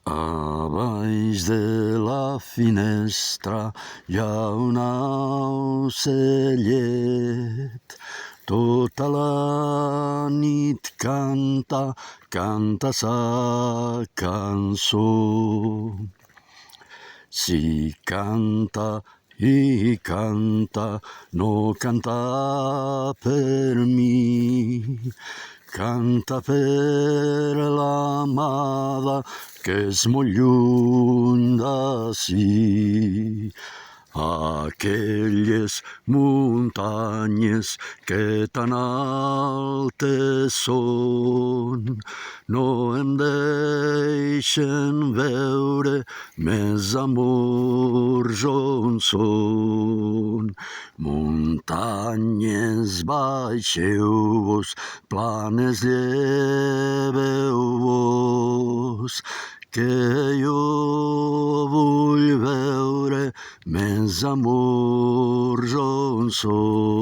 A baix de la finestra hi ha un ocellet. Tota la nit canta sa cançó. Si canta i canta, no canta per mi, canta per l'amada que és molt lluny d'ací. Aquelles muntanyes que tan altes són no em deixen veure més amors on són. Muntanyes, baixeu-vos, planes, lleveu-vos, que jo vull veure més amors on són.